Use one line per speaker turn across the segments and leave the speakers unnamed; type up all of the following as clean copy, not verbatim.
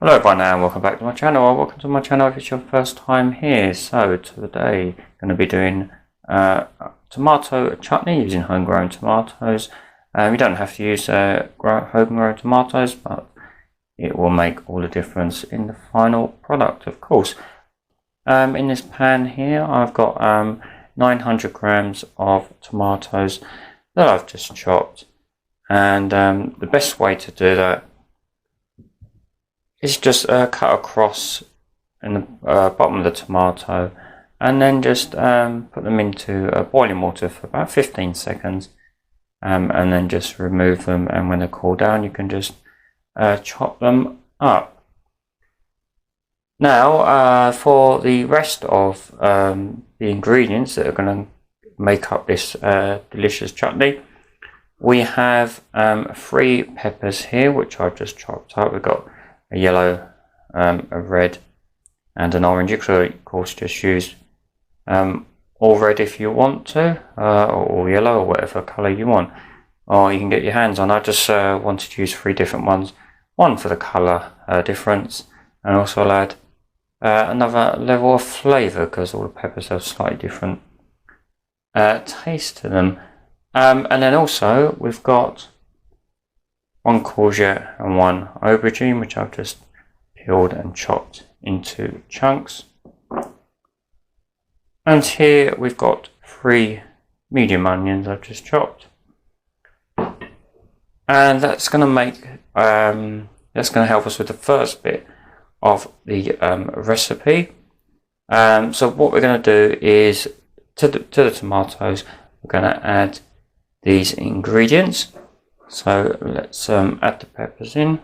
Hello everyone and welcome back to my channel, or welcome to my channel if it's your first time here. So today I'm going to be doing tomato chutney using homegrown tomatoes. You don't have to use homegrown tomatoes, but it will make all the difference in the final product, of course. In this pan here I've got 900 grams of tomatoes that I've just chopped, and the best way to do that is just cut across in the bottom of the tomato, and then just put them into boiling water for about 15 seconds, and then just remove them, and when they cool down you can just chop them up. Now for the rest of the ingredients that are going to make up this delicious chutney, we have 3 peppers here which I've just chopped up. We've got a yellow, a red and an orange. You could of course just use all red if you want to, or yellow, or whatever colour you want, or you can get your hands on. I just wanted to use 3 different ones, one for the colour difference, and also I'll add another level of flavour because all the peppers have slightly different taste to them. And then also we've got 1 courgette and 1 aubergine which I've just peeled and chopped into chunks. And here we've got 3 medium onions I've just chopped. And that's going to make that's going to help us with the first bit of the recipe. So what we're going to do is to the tomatoes we're going to add these ingredients. So let's add the peppers in.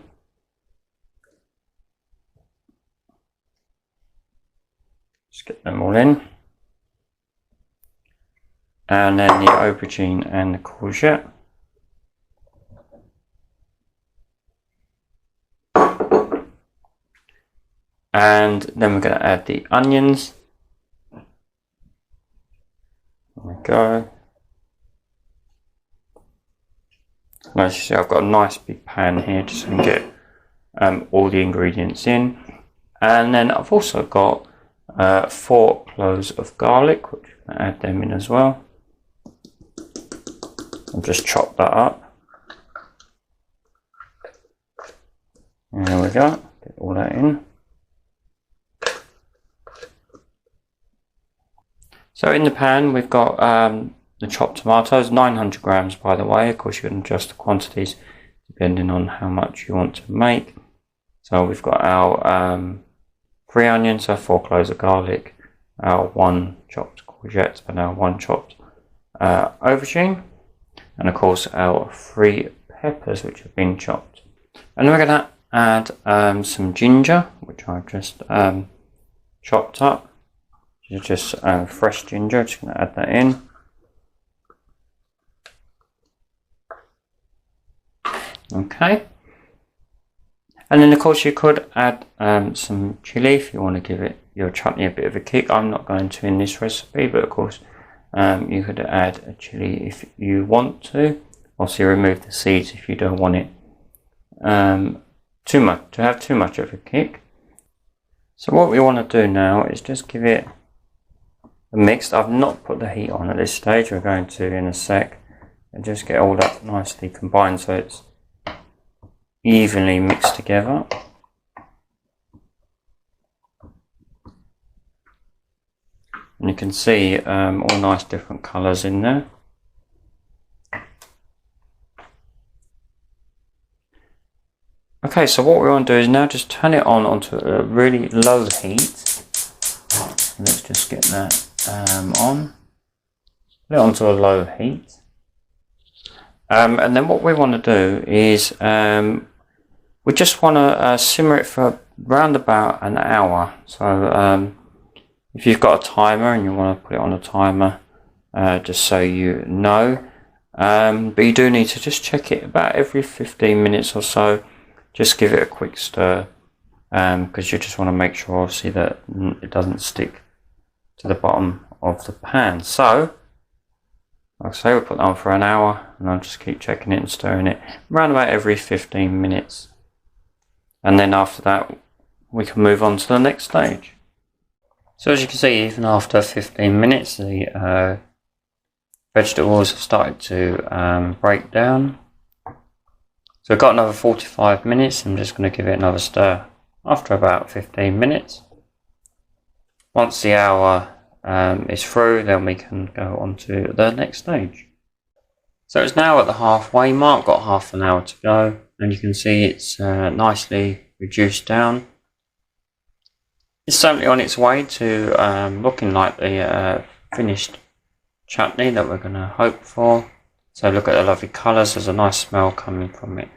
Just get them all in. And then the aubergine and the courgette. And then we're going to add the onions. There we go. As you see, I've got a nice big pan here just so I can get all the ingredients in. And then I've also got 4 cloves of garlic, which I'm going to add them in as well. I'll just chop that up. And there we go, get all that in. So in the pan we've got the chopped tomatoes, 900 grams by the way. Of course you can adjust the quantities depending on how much you want to make. So we've got our 3 onions, so 4 cloves of garlic, our 1 chopped courgette, and our 1 chopped aubergine, and of course our 3 peppers which have been chopped. And we're going to add some ginger which I've just chopped up. Just fresh ginger, just going to add that in. Okay, and then of course you could add some chili if you want to give it your chutney a bit of a kick. I'm not going to in this recipe, but of course you could add a chili if you want to. Also remove the seeds if you don't want it to have too much of a kick. So what we want to do now is just give it a mix. I've not put the heat on at this stage. We're going to in a sec, and just get all that nicely combined so it's evenly mixed together. And you can see all nice different colours in there. Okay, so what we want to do is now just turn it on onto a really low heat. Let's just get that on. Put it onto a low heat. And then what we want to do is we just want to simmer it for around about an hour. So if you've got a timer and you want to put it on a timer, just so you know, but you do need to just check it about every 15 minutes or so. Just give it a quick stir, because you just want to make sure obviously that it doesn't stick to the bottom of the pan. So like I say, we'll put that on for an hour, and I'll just keep checking it and stirring it around about every 15 minutes. And then after that we can move on to the next stage. So as you can see, even after 15 minutes, the vegetables have started to break down. So I've got another 45 minutes. I'm just going to give it another stir after about 15 minutes. Once the hour is through, then we can go on to the next stage. So it's now at the halfway mark, got half an hour to go, and you can see it's nicely reduced down. It's certainly on its way to looking like the finished chutney that we're going to hope for. So look at the lovely colours, there's a nice smell coming from it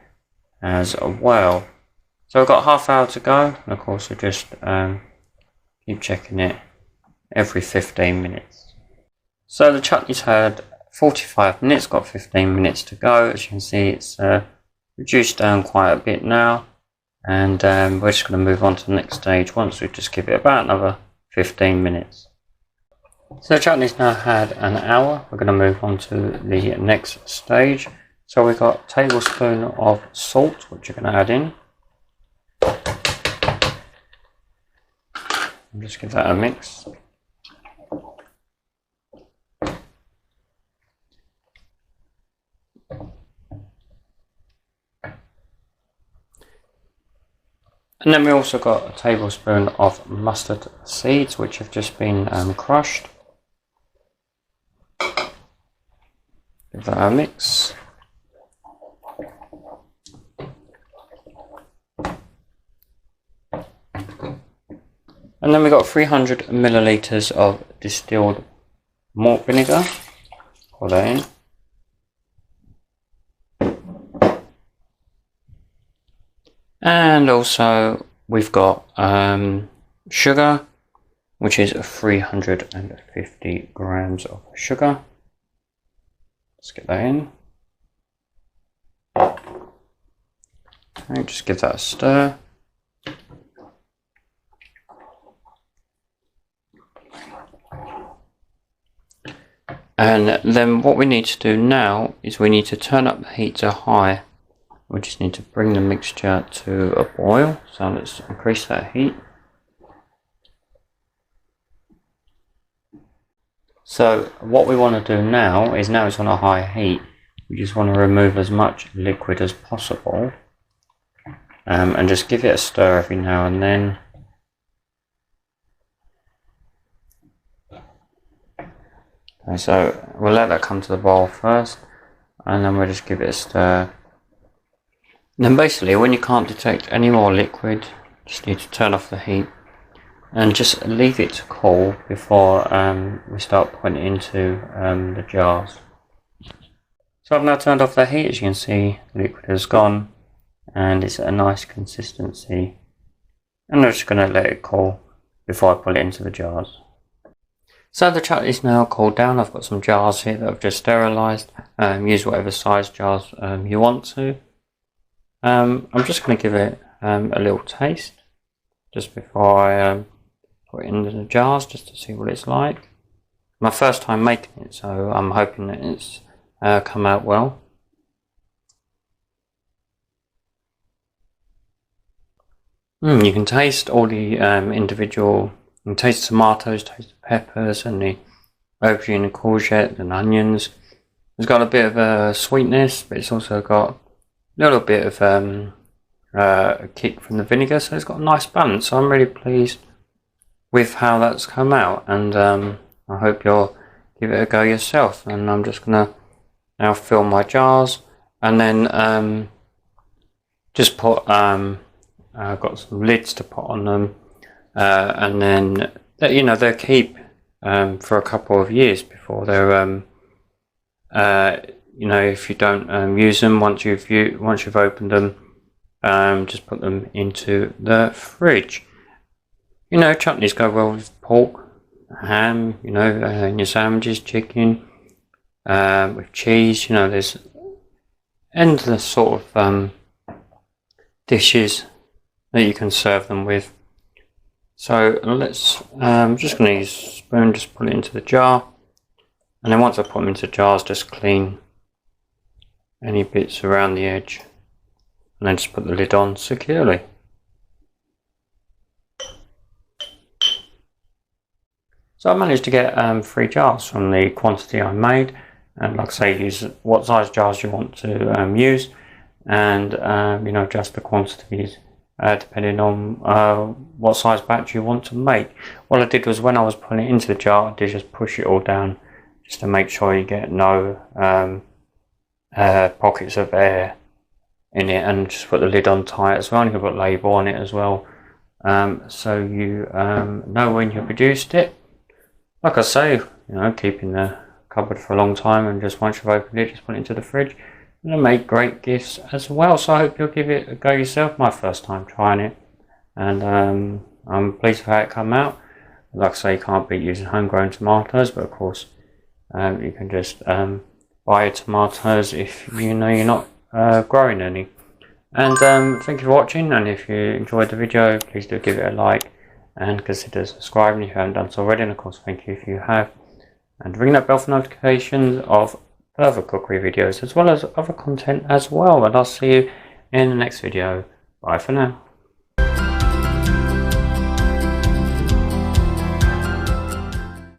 as well. So we've got half hour to go, and of course we just keep checking it every 15 minutes. So the chutney's had 45 minutes, got 15 minutes to go. As you can see, it's reduced down quite a bit now, and we're just going to move on to the next stage once we just give it about another 15 minutes. So the chutney's now had an hour. We're going to move on to the next stage. So we've got a tablespoon of salt, which you're going to add in. And just give that a mix. And then we also got a tablespoon of mustard seeds, which have just been crushed. Give that a mix. And then we got 300 milliliters of distilled malt vinegar. Pour that in. And also we've got sugar, which is 350 grams of sugar. Let's get that in. Okay, just give that a stir. And then what we need to do now is we need to turn up the heat to high. We just need to bring the mixture to a boil, so let's increase that heat. So what we want to do now is, now it's on a high heat, we just want to remove as much liquid as possible, and just give it a stir every now and then. Okay, so we'll let that come to the boil first, and then we'll just give it a stir. And then basically, when you can't detect any more liquid, just need to turn off the heat and just leave it to cool before we start putting it into the jars. So I've now turned off the heat. As you can see, the liquid has gone and it's at a nice consistency. And I'm just going to let it cool before I put it into the jars. So the chutney is now cooled down. I've got some jars here that I've just sterilised. Use whatever size jars you want to. I'm just going to give it a little taste just before I put it into the jars, just to see what it's like. My first time making it, so I'm hoping that it's come out well. You can taste all the individual, you can taste tomatoes, taste the peppers and the aubergine and courgette and onions. It's got a bit of a sweetness, but it's also got a little bit of a kick from the vinegar, so it's got a nice balance. So I'm really pleased with how that's come out, and I hope you'll give it a go yourself. And I'm just gonna now fill my jars, and then just put I've got some lids to put on them, and then they'll keep for a couple of years before they're if you don't use them, once you've opened them, just put them into the fridge. Chutneys go well with pork, ham, in your sandwiches, chicken, with cheese. There's endless sort of dishes that you can serve them with. So let's, I'm just going to use a spoon, just put it into the jar, and then once I put them into jars, just clean any bits around the edge, and then just put the lid on securely. So I managed to get 3 jars from the quantity I made, and like I say, use what size jars you want to use, and you know, adjust the quantities depending on what size batch you want to make. What I did was, when I was putting it into the jar, I did just push it all down just to make sure you get no pockets of air in it, and just put the lid on tight as well. And you can put a label on it as well, so you know when you produced it. Like I say, you know, keep in the cupboard for a long time, and just once you've opened it, just put it into the fridge. And they make great gifts as well, so I hope you'll give it a go yourself. My first time trying it, and I'm pleased with how it come out. Like I say, you can't beat using homegrown tomatoes, but of course you can just buy your tomatoes if you know you're not growing any. And thank you for watching, and if you enjoyed the video, please do give it a like and consider subscribing if you haven't done so already, and of course thank you if you have, and ring that bell for notifications of further cookery videos as well as other content as well. And I'll see you in the next video. Bye for now.